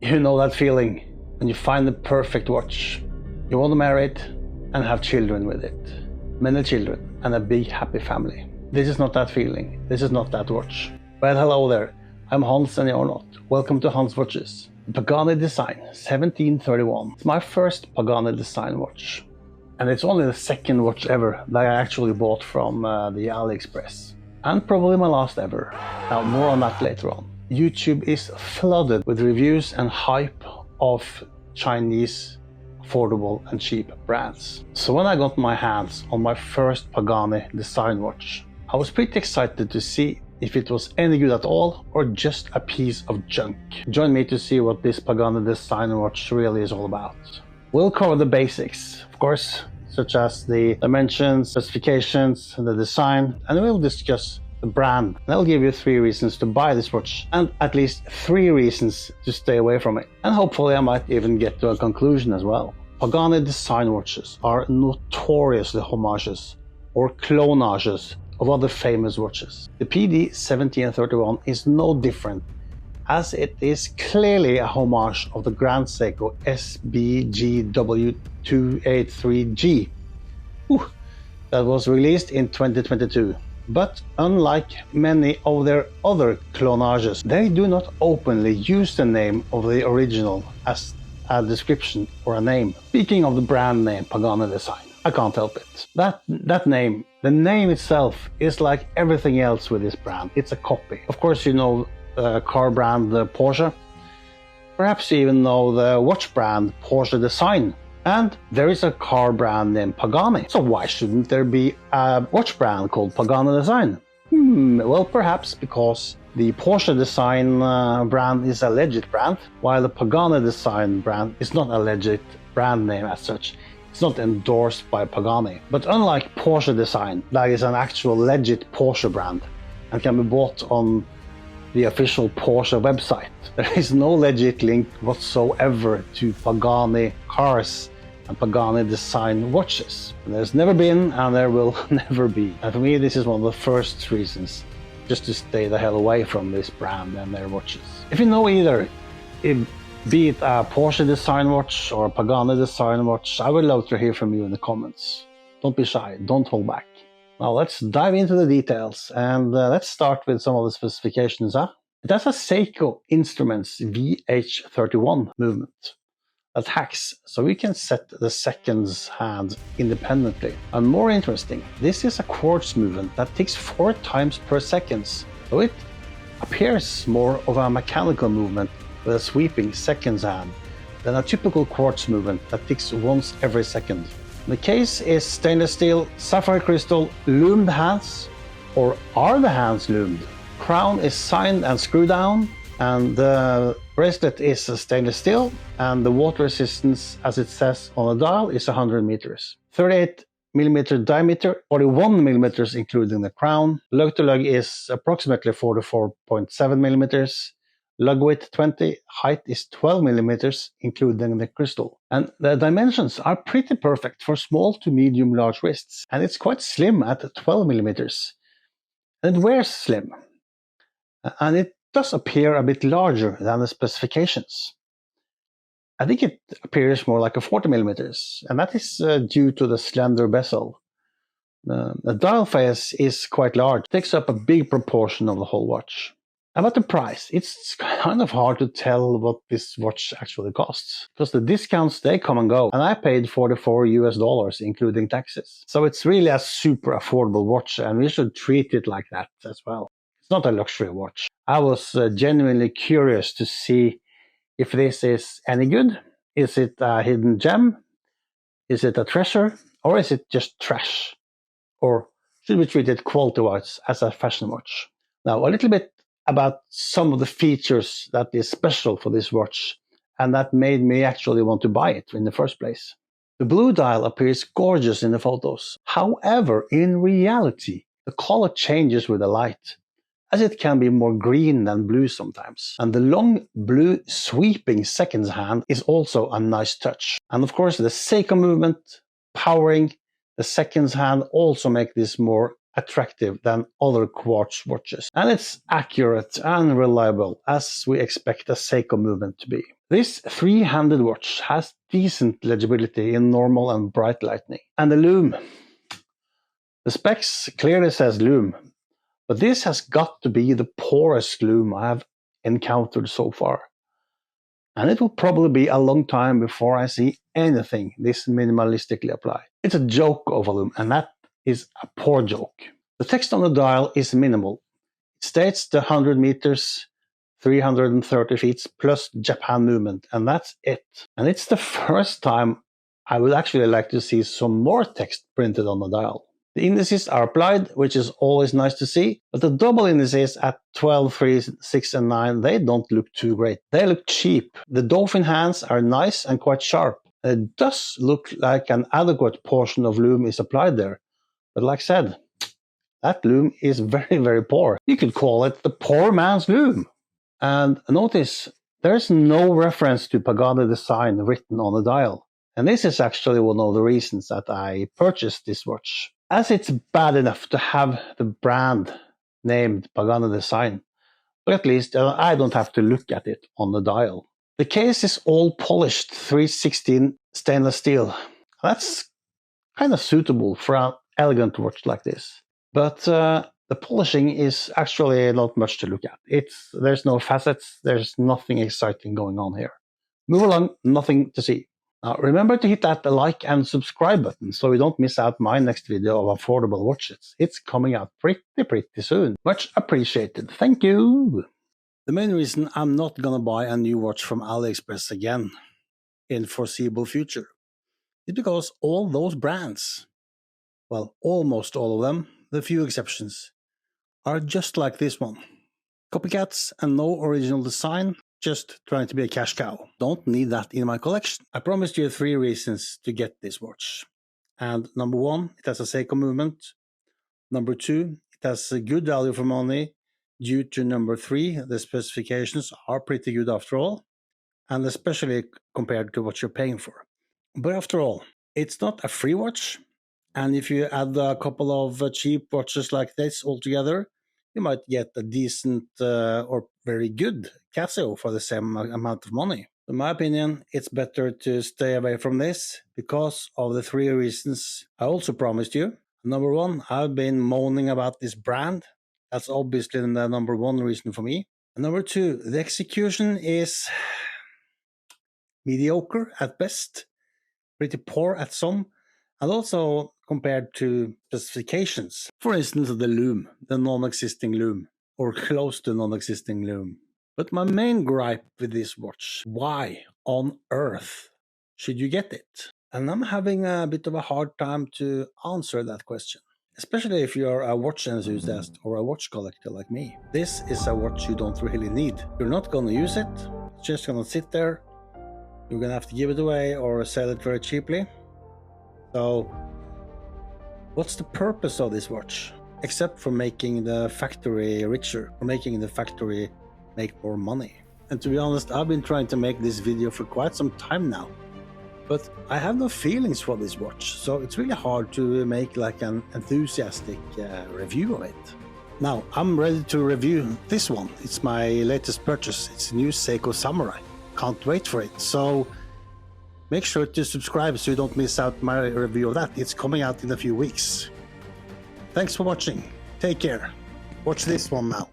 You know that feeling when you find the perfect watch. You want to marry it and have children with it. Many children and a big happy family. This is not that feeling. This is not that watch. Well, hello there. I'm Hans and you're not. Welcome to Hans Watches. The Pagani Design 1731. It's my first Pagani Design watch. And it's only the second watch ever that I actually bought from the AliExpress. And probably my last ever. Now, more on that later on. YouTube is flooded with reviews and hype of Chinese affordable and cheap brands. So when I got my hands on my first Pagani Design watch, I was pretty excited to see if it was any good at all or just a piece of junk. Join me to see what this Pagani Design watch really is all about. We'll cover the basics, of course, such as the dimensions, specifications, and the design, and we'll discuss the brand. And I'll give you 3 reasons to buy this watch and at least 3 reasons to stay away from it. And hopefully I might even get to a conclusion as well. Pagani Design watches are notoriously homages or clonages of other famous watches. The PD1731 is no different, as it is clearly a homage of the Grand Seiko SBGW283G that was released in 2022. But unlike many of their other clonages, they do not openly use the name of the original as a description or a name. Speaking of the brand name Pagani Design, I can't help it. That name, the name itself, is like everything else with this brand. It's a copy. Of course, you know the car brand Porsche. Perhaps you even know the watch brand Porsche Design. And there is a car brand named Pagani. So why shouldn't there be a watch brand called Pagani Design? Well, perhaps because the Porsche Design brand is a legit brand, while the Pagani Design brand is not a legit brand name as such. It's not endorsed by Pagani. But unlike Porsche Design, that is an actual legit Porsche brand and can be bought on the official Porsche website. There is no legit link whatsoever to Pagani cars and Pagani Design watches. There's never been and there will never be. And for me, this is one of the first reasons just to stay the hell away from this brand and their watches. If you know either, be it a Porsche Design watch or a Pagani Design watch, I would love to hear from you in the comments. Don't be shy, don't hold back. Now let's dive into the details and let's start with some of the specifications. It has a Seiko Instruments VH31 movement that hacks, so we can set the seconds hand independently. And more interesting, this is a quartz movement that ticks 4 times per second, so it appears more of a mechanical movement with a sweeping seconds hand than a typical quartz movement that ticks once every second. The case is stainless steel, sapphire crystal, loomed hands, or are the hands loomed? Crown is signed and screwed down, and the bracelet is stainless steel, and the water resistance, as it says on the dial, is 100 meters. 38mm diameter, 41mm including the crown. Lug to lug is approximately 44.7mm. Lug width 20, height is 12mm, including the crystal. And the dimensions are pretty perfect for small to medium large wrists, and it's quite slim at 12mm. And it wears slim, and it does appear a bit larger than the specifications. I think it appears more like a 40mm, and that is due to the slender bezel. The dial face is quite large, takes up a big proportion of the whole watch. About the price, it's kind of hard to tell what this watch actually costs, because the discounts, they come and go, and I paid $44 including taxes. So it's really a super affordable watch, and we should treat it like that as well. It's not a luxury watch. I was genuinely curious to see if this is any good. Is it a hidden gem? Is it a treasure? Or is it just trash? Or should we treat it quality-wise as a fashion watch? Now, a little bit about some of the features that is special for this watch and that made me actually want to buy it in the first place. The blue dial appears gorgeous in the photos. However, in reality, the color changes with the light, as it can be more green than blue sometimes. And the long blue sweeping seconds hand is also a nice touch. And of course, the Seiko movement powering the seconds hand also make this more attractive than other quartz watches. And it's accurate and reliable, as we expect a Seiko movement to be. This three-handed watch has decent legibility in normal and bright lighting. And the Lume. The specs clearly says Lume, but this has got to be the poorest Lume I have encountered so far. And it will probably be a long time before I see anything this minimalistically applied. It's a joke of a Lume, and that is a poor joke. The text on the dial is minimal. It states the 100 meters, 330 feet plus Japan movement, and that's it. And it's the first time I would actually like to see some more text printed on the dial. The indices are applied, which is always nice to see, but the double indices at 12, 3, 6, and 9, they don't look too great. They look cheap. The dolphin hands are nice and quite sharp. It does look like an adequate portion of Lume is applied there, but like I said, that Lume is very, very poor. You could call it the poor man's Lume. And notice, there's no reference to Pagani Design written on the dial. And this is actually one of the reasons that I purchased this watch. As it's bad enough to have the brand named Pagani Design, but at least I don't have to look at it on the dial. The case is all polished 316 stainless steel. That's kind of suitable for an elegant watch like this. But the polishing is actually not much to look at. There's no facets, there's nothing exciting going on here. Move along, nothing to see. Now remember to hit that like and subscribe button so you don't miss out my next video of affordable watches. It's coming out pretty soon. Much appreciated. Thank you! The main reason I'm not gonna buy a new watch from AliExpress again in foreseeable future is because all those brands, well, almost all of them, the few exceptions, are just like this one. Copycats and no original design, just trying to be a cash cow. Don't need that in my collection. I promised you 3 reasons to get this watch. And number 1, it has a Seiko movement. Number 2, it has a good value for money due to number 3, the specifications are pretty good after all, and especially compared to what you're paying for. But after all, it's not a free watch, and if you add a couple of cheap watches like this all together, you might get a decent or very good Casio for the same amount of money. In my opinion, it's better to stay away from this because of the 3 reasons I also promised you. Number 1, I've been moaning about this brand. That's obviously the number 1 reason for me. And number 2, the execution is mediocre at best, pretty poor at some, and also compared to specifications. For instance, the Lume, the non-existing Lume, or close to non-existing Lume. But my main gripe with this watch, why on earth should you get it? And I'm having a bit of a hard time to answer that question, especially if you're a watch enthusiast or a watch collector like me. This is a watch you don't really need. You're not going to use it, it's just going to sit there. You're going to have to give it away or sell it very cheaply. So, what's the purpose of this watch? Except for making the factory richer, or making the factory make more money. And to be honest, I've been trying to make this video for quite some time now, but I have no feelings for this watch, so it's really hard to make like an enthusiastic review of it. Now, I'm ready to review this one. It's my latest purchase. It's a new Seiko Samurai. Can't wait for it. So make sure to subscribe so you don't miss out my review of that. It's coming out in a few weeks. Thanks for watching. Take care. Watch this one now.